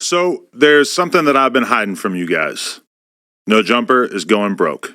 So there's something that I've been hiding from you guys. No Jumper is going broke.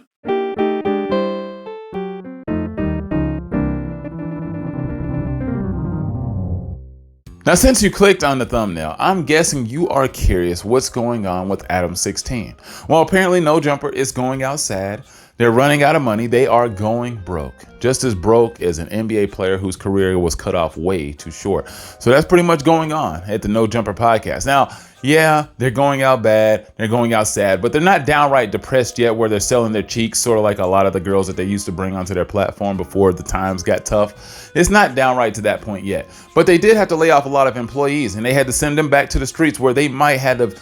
Now, since you clicked on the thumbnail, I'm guessing you are curious what's going on with Adam 16. Well, apparently No Jumper is going out sad. They're running out of money. They are going broke. Just as broke as an NBA player whose career was cut off way too short. So that's pretty much going on at the No Jumper podcast. Now, yeah, they're going out bad. They're going out sad, but they're not downright depressed yet where they're selling their cheeks, sort of like a lot of the girls that they used to bring onto their platform before the times got tough. It's not downright to that point yet, but they did have to lay off a lot of employees and they had to send them back to the streets where they might have to,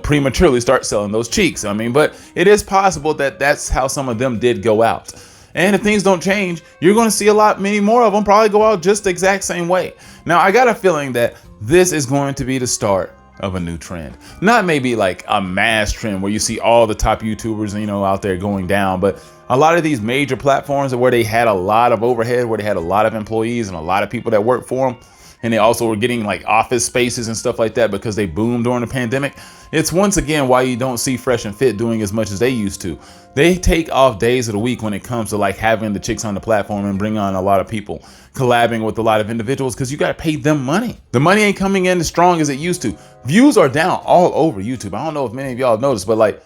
prematurely start selling those cheeks. But it is possible that that's how some of them did go out. And if things don't change, you're going to see many more of them probably go out just the exact same way. Now, I got a feeling that this is going to be the start of a new trend. Not maybe like a mass trend where you see all the top YouTubers, out there going down, but a lot of these major platforms where they had a lot of overhead, where they had a lot of employees and a lot of people that work for them, and they also were getting like office spaces and stuff like that because they boomed during the pandemic. It's once again why you don't see Fresh and Fit doing as much as they used to. They take off days of the week when it comes to like having the chicks on the platform and bring on a lot of people, collabing with a lot of individuals because you got to pay them money. The money ain't coming in as strong as it used to. Views are down all over YouTube. I don't know if many of y'all have noticed, but like,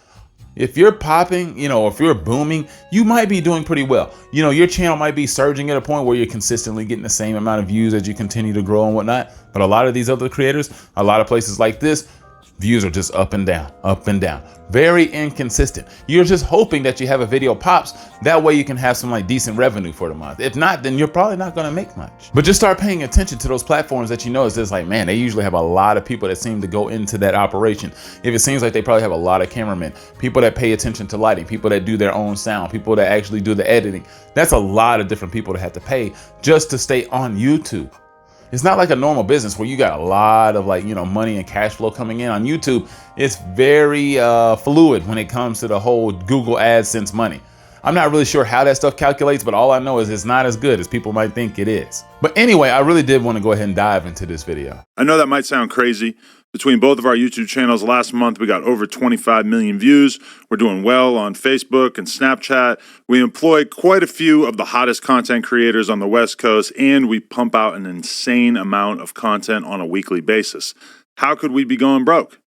if you're popping, if you're booming, you might be doing pretty well. Your channel might be surging at a point where you're consistently getting the same amount of views as you continue to grow and whatnot. But a lot of these other creators, a lot of places like this, views are just up and down, very inconsistent. You're just hoping that you have a video pops. That way you can have some like decent revenue for the month. If not, then you're probably not going to make much. But just start paying attention to those platforms that is just like, man, they usually have a lot of people that seem to go into that operation. If it seems like they probably have a lot of cameramen, people that pay attention to lighting, people that do their own sound, people that actually do the editing. That's a lot of different people to have to pay just to stay on YouTube. It's not like a normal business where you got a lot of money and cash flow coming in. On YouTube, it's very fluid when it comes to the whole Google AdSense money. I'm not really sure how that stuff calculates, but all I know is it's not as good as people might think it is. But anyway, I really did want to go ahead and dive into this video. I know that might sound crazy. Between both of our YouTube channels last month, we got over 25 million views. We're doing well on Facebook and Snapchat. We employ quite a few of the hottest content creators on the West Coast, and we pump out an insane amount of content on a weekly basis. How could we be going broke?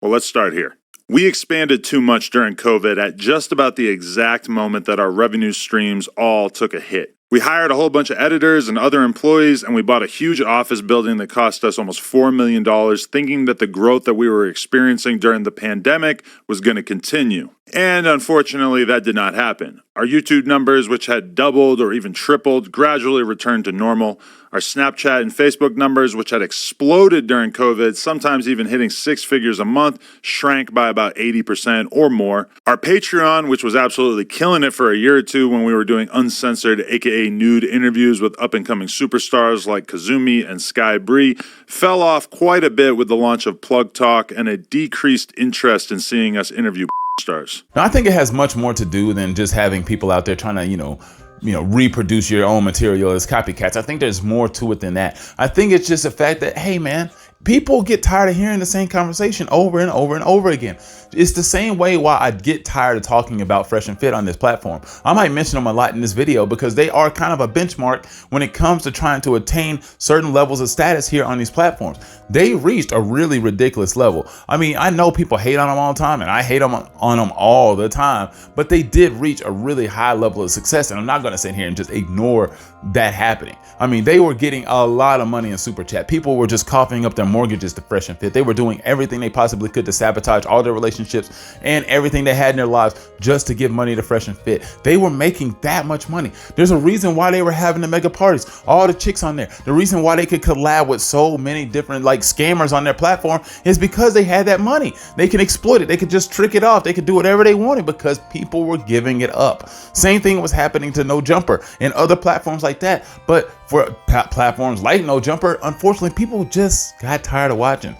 Well, let's start here. We expanded too much during COVID at just about the exact moment that our revenue streams all took a hit. We hired a whole bunch of editors and other employees, and we bought a huge office building that cost us almost $4 million, thinking that the growth that we were experiencing during the pandemic was going to continue. And unfortunately, that did not happen. Our YouTube numbers, which had doubled or even tripled, gradually returned to normal. Our Snapchat and Facebook numbers, which had exploded during COVID, sometimes even hitting six figures a month, shrank by about 80% or more. Our Patreon, which was absolutely killing it for a year or two when we were doing uncensored, aka nude interviews with up-and-coming superstars like Kazumi and Sky Bree, fell off quite a bit with the launch of Plug Talk and a decreased interest in seeing us interview stars. Now, I think it has much more to do than just having people out there trying to, reproduce your own material as copycats. I think there's more to it than that. I think it's just the fact that, hey, man, people get tired of hearing the same conversation over and over and over again. It's the same way why I get tired of talking about Fresh and Fit on this platform. I might mention them a lot in this video because they are kind of a benchmark when it comes to trying to attain certain levels of status here on these platforms. They reached a really ridiculous level. I mean, I know people hate on them all the time and I hate them on them all the time, but they did reach a really high level of success. And I'm not going to sit here and just ignore that happening. I mean, they were getting a lot of money in Super Chat. People were just coughing up their mortgages to Fresh and Fit. They were doing everything they possibly could to sabotage all their relationships and everything they had in their lives just to give money to Fresh and Fit. They were making that much money. There's a reason why they were having the mega parties, all the chicks on there. The reason why they could collab with so many different scammers on their platform is because they had that money. They could exploit it. They could just trick it off. They could do whatever they wanted because people were giving it up. Same thing was happening to No Jumper and other platforms like that. But for platforms like No Jumper, unfortunately, people just got tired of watching.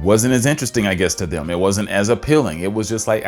Wasn't as interesting, I guess, to them. It wasn't as appealing. It was just like,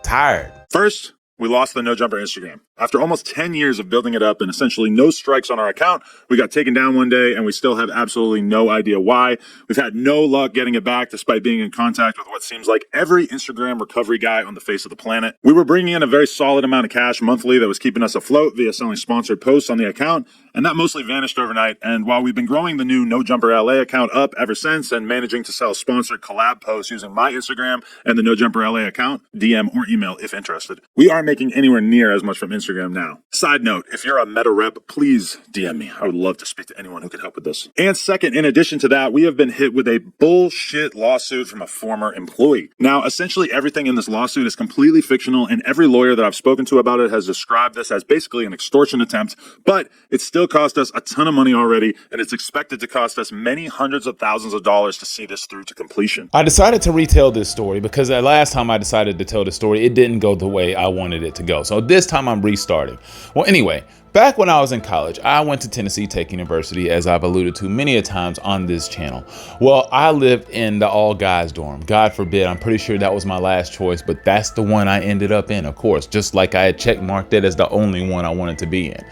tired. First, we lost the No Jumper Instagram. After almost 10 years of building it up and essentially no strikes on our account, we got taken down one day and we still have absolutely no idea why. We've had no luck getting it back despite being in contact with what seems like every Instagram recovery guy on the face of the planet. We were bringing in a very solid amount of cash monthly that was keeping us afloat via selling sponsored posts on the account, and that mostly vanished overnight. And while we've been growing the new No Jumper LA account up ever since and managing to sell sponsored collab posts using my Instagram and the No Jumper LA account, DM or email if interested, we aren't making anywhere near as much from Instagram now. Side note, if you're a meta rep, please DM me. I would love to speak to anyone who could help with this. And second, in addition to that, we have been hit with a bullshit lawsuit from a former employee. Now, essentially everything in this lawsuit is completely fictional, and every lawyer that I've spoken to about it has described this as basically an extortion attempt, but it still cost us a ton of money already, and it's expected to cost us many hundreds of thousands of dollars to see this through to completion. I decided to retell this story because the last time I decided to tell the story, it didn't go the way I wanted it to go. So this time I'm restarting. Well, anyway, back when I was in college, I went to Tennessee Tech University, as I've alluded to many a times on this channel. Well, I lived in the all guys dorm. God forbid, I'm pretty sure that was my last choice, but that's the one I ended up in, of course, just like I had checkmarked it as the only one I wanted to be in.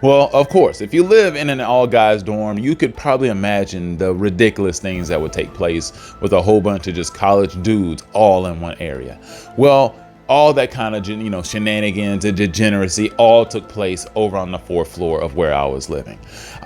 Well, of course, if you live in an all guys dorm, you could probably imagine the ridiculous things that would take place with a whole bunch of just college dudes all in one area. Well, all that kind of, shenanigans and degeneracy all took place over on the 4th floor of where I was living.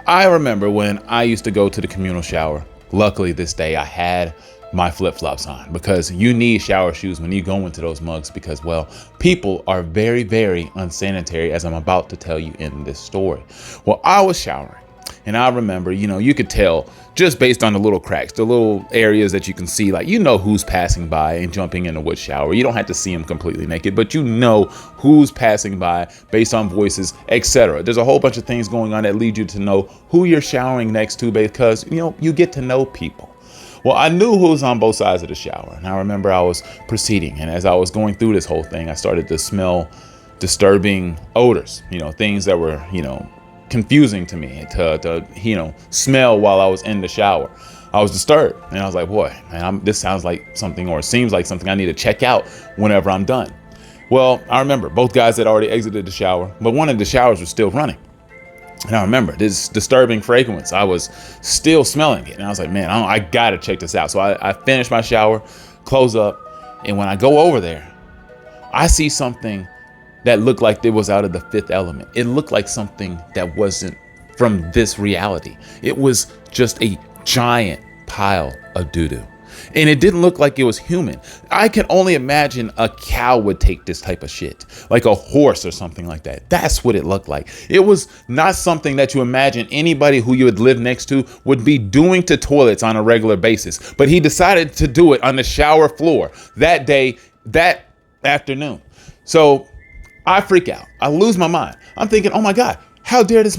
I remember when I used to go to the communal shower. Luckily this day I had my flip-flops on, because you need shower shoes when you go into those mugs, because, well, people are very, very unsanitary, as I'm about to tell you in this story. Well, I was showering, and I remember, you could tell just based on the little cracks, the little areas that you can see, like, who's passing by and jumping into which shower. You don't have to see them completely naked, but who's passing by based on voices, etc. There's a whole bunch of things going on that lead you to know who you're showering next to, because, you get to know people. Well, I knew who was on both sides of the shower, and I remember I was proceeding, and as I was going through this whole thing, I started to smell disturbing odors, things that were, confusing to me to smell while I was in the shower. I was disturbed, and I was like, boy, man, this sounds like something, or seems like something I need to check out whenever I'm done. Well, I remember both guys had already exited the shower, but one of the showers was still running. And I remember this disturbing fragrance. I was still smelling it. And I was like, man, I gotta check this out. So I finished my shower, close up. And when I go over there, I see something that looked like it was out of the Fifth Element. It looked like something that wasn't from this reality. It was just a giant pile of doo-doo. And it didn't look like it was human. I can only imagine a cow would take this type of shit, like a horse or something like that. That's what it looked like. It was not something that you imagine anybody who you would live next to would be doing to toilets on a regular basis. But he decided to do it on the shower floor that day, that afternoon. So I freak out. I lose my mind. I'm thinking, oh my God, how dare this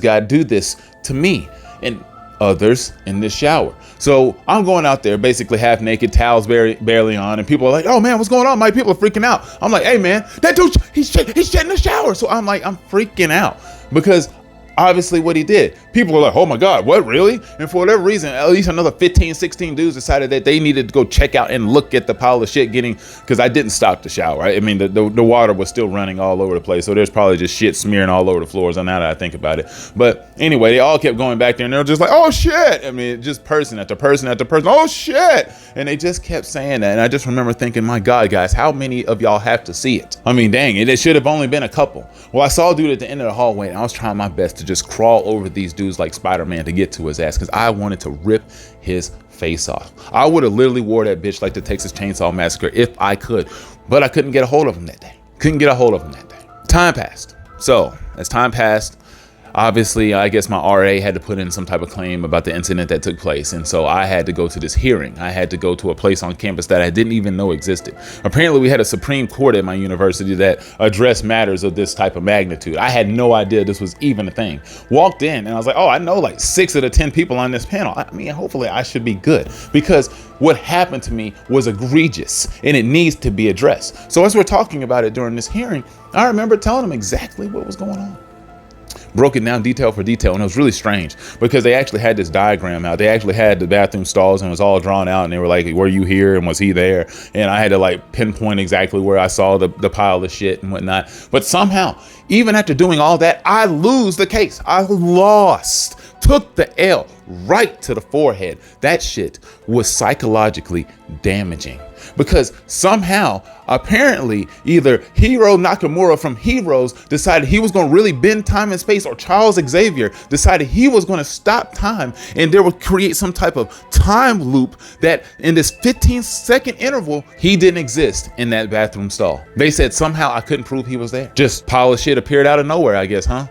guy do this to me and others in this shower? So I'm going out there basically half naked, towels barely on, and people are like, oh man, what's going on? My people are freaking out. I'm like, hey man, that dude, he's shit in the shower. So I'm like, I'm freaking out because obviously what he did. People were like, oh my God, what, really? And for whatever reason, at least another 15, 16 dudes decided that they needed to go check out and look at the pile of shit because I didn't stop the shower. I mean, the water was still running all over the place. So there's probably just shit smearing all over the floors. And now that I think about it. But anyway, they all kept going back there and they were just like, oh shit. I mean, just person after person after person. Oh shit. And they just kept saying that. And I just remember thinking, my God, guys, how many of y'all have to see it? I mean, dang, it should have only been a couple. Well, I saw a dude at the end of the hallway and I was trying my best to just crawl over these dudes like Spider-Man to get to his ass because I wanted to rip his face off. I would have literally wore that bitch like the Texas Chainsaw Massacre if I could, but I couldn't get a hold of him that day. Time passed. So as time passed, obviously, I guess my RA had to put in some type of claim about the incident that took place. And so I had to go to this hearing. I had to go to a place on campus that I didn't even know existed. Apparently, we had a Supreme Court at my university that addressed matters of this type of magnitude. I had no idea this was even a thing. Walked in and I was like, oh, I know like 6 of the 10 people on this panel. I mean, hopefully I should be good because what happened to me was egregious and it needs to be addressed. So as we're talking about it during this hearing, I remember telling them exactly what was going on. broke it down detail for detail. And it was really strange because they actually had this diagram out. They actually had the bathroom stalls and it was all drawn out. And they were like, were you here? And was he there? And I had to like pinpoint exactly where I saw the pile of shit and whatnot. But somehow, even after doing all that, I lose the case. I lost. Took the L right to the forehead. That shit was psychologically damaging because somehow, apparently, either Hiro Nakamura from Heroes decided he was going to really bend time and space, or Charles Xavier decided he was going to stop time and there would create some type of time loop that in this 15-second interval, he didn't exist in that bathroom stall. They said somehow I couldn't prove he was there. Just pile of shit appeared out of nowhere, I guess, huh?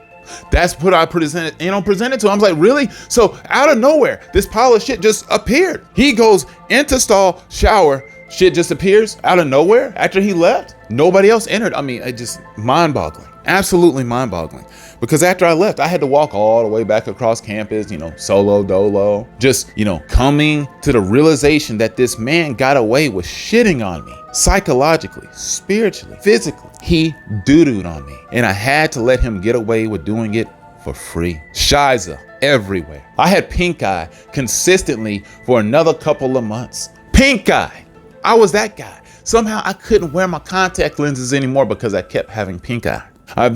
That's what I presented to him. I was like, really? So out of nowhere, this pile of shit just appeared. He goes into stall, shower, shit just appears out of nowhere after he left. Nobody else entered. I mean, it just mind-boggling, absolutely mind-boggling. Because after I left, I had to walk all the way back across campus, solo dolo, just, coming to the realization that this man got away with shitting on me psychologically, spiritually, physically. He doo-dooed on me and I had to let him get away with doing it for free. Shiza everywhere. I had pink eye consistently for another couple of months. Pink eye. I was that guy. Somehow I couldn't wear my contact lenses anymore because I kept having pink eye. I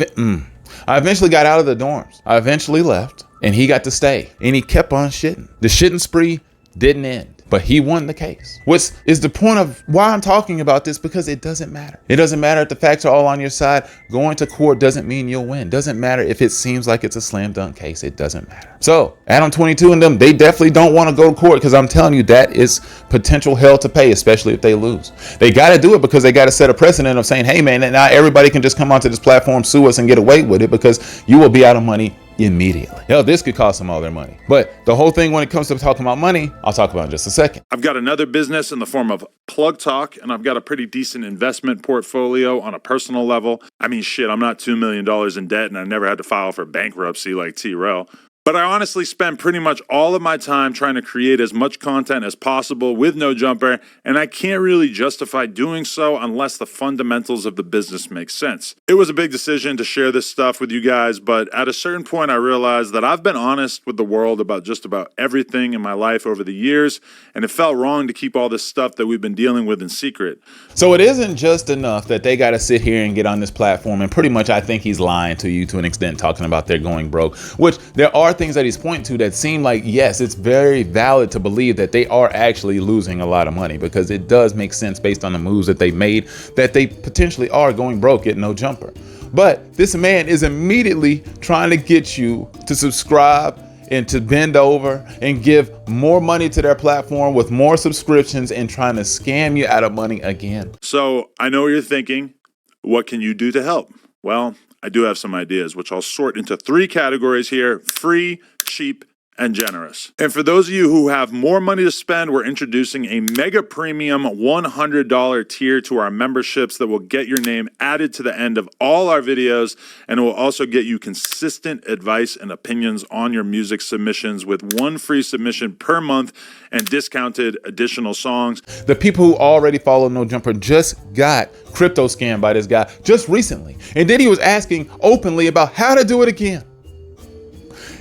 eventually got out of the dorms. I eventually left and he got to stay and he kept on shitting. The shitting spree didn't end, but he won the case. Which is the point of why I'm talking about this, because it doesn't matter. It doesn't matter if the facts are all on your side. Going to court doesn't mean you'll win. Doesn't matter if it seems like it's a slam dunk case. It doesn't matter. So Adam 22 and them, they definitely don't want to go to court because I'm telling you that is potential hell to pay, especially if they lose. They got to do it because they got to set a precedent of saying, hey man, now everybody can just come onto this platform, sue us and get away with it because you will be out of money immediately. Hell, this could cost them all their money. But the whole thing when it comes to talking about money, I'll talk about in just a second. I've got another business in the form of Plug Talk, and I've got a pretty decent investment portfolio on a personal level. I mean, shit, I'm not $2 million in debt, and I never had to file for bankruptcy like T-Rel. But I honestly spend pretty much all of my time trying to create as much content as possible with No Jumper, and I can't really justify doing so unless the fundamentals of the business make sense. It was a big decision to share this stuff with you guys, but at a certain point I realized that I've been honest with the world about just about everything in my life over the years, and it felt wrong to keep all this stuff that we've been dealing with in secret. So it isn't just enough that they got to sit here and get on this platform, and pretty much I think he's lying to you to an extent, talking about they're going broke, which there are things that he's pointing to that seem like, yes, it's very valid to believe that they are actually losing a lot of money, because it does make sense based on the moves that they made that they potentially are going broke at No Jumper. But this man is immediately trying to get you to subscribe and to bend over and give more money to their platform with more subscriptions and trying to scam you out of money again. So I know what you're thinking. What can you do to help? Well, I do have some ideas, which I'll sort into 3 categories here: free, cheap, and generous. And for those of you who have more money to spend, we're introducing a mega premium $100 tier to our memberships that will get your name added to the end of all our videos, and it will also get you consistent advice and opinions on your music submissions with 1 free submission per month and discounted additional songs. The people who already follow No Jumper just got crypto scammed by this guy just recently, and then he was asking openly about how to do it again.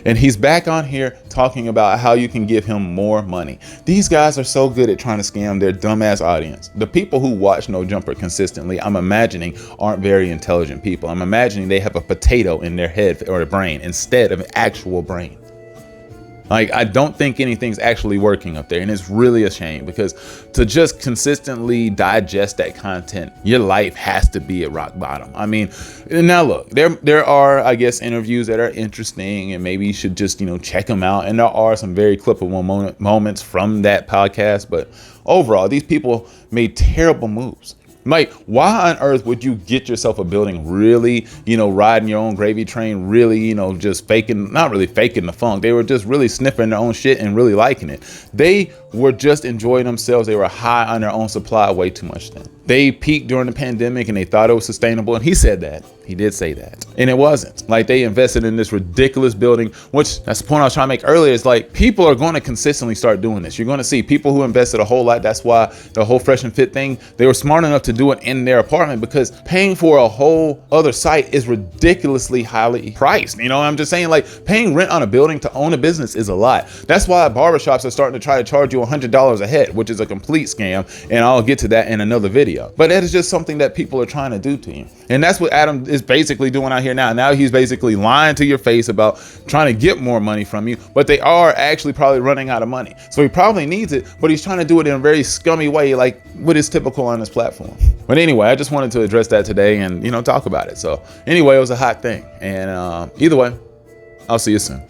And he's back on here talking about how you can give him more money. These guys are so good at trying to scam their dumbass audience. The people who watch No Jumper consistently, I'm imagining, aren't very intelligent people. I'm imagining they have a potato in their head or a brain instead of an actual brain. Like, I don't think anything's actually working up there, and it's really a shame, because to just consistently digest that content, your life has to be at rock bottom. I mean, now look, there are, I guess, interviews that are interesting, and maybe you should just, check them out. And there are some very clippable moments from that podcast, but overall, these people made terrible moves. Like, why on earth would you get yourself a building really, riding your own gravy train, really, just faking, not really faking the funk. They were just really sniffing their own shit and really liking it. They were just enjoying themselves. They were high on their own supply way too much then. They peaked during the pandemic and they thought it was sustainable. And he said that. He did say that. And it wasn't. Like, they invested in this ridiculous building, which that's the point I was trying to make earlier. Is like, people are going to consistently start doing this. You're going to see people who invested a whole lot. That's why the whole Fresh and Fit thing, they were smart enough to do it in their apartment, because paying for a whole other site is ridiculously highly priced. You know, I'm just saying, like, paying rent on a building to own a business is a lot. That's why barbershops are starting to try to charge you $100 a head, which is a complete scam. And I'll get to that in another video. But that is just something that people are trying to do to you. And that's what Adam is basically doing out here now. Now he's basically lying to your face about trying to get more money from you, but they are actually probably running out of money. So he probably needs it, but he's trying to do it in a very scummy way, like what is typical on his platform. But anyway, I just wanted to address that today and, you know, talk about it. So anyway, it was a hot thing. And either way, I'll see you soon.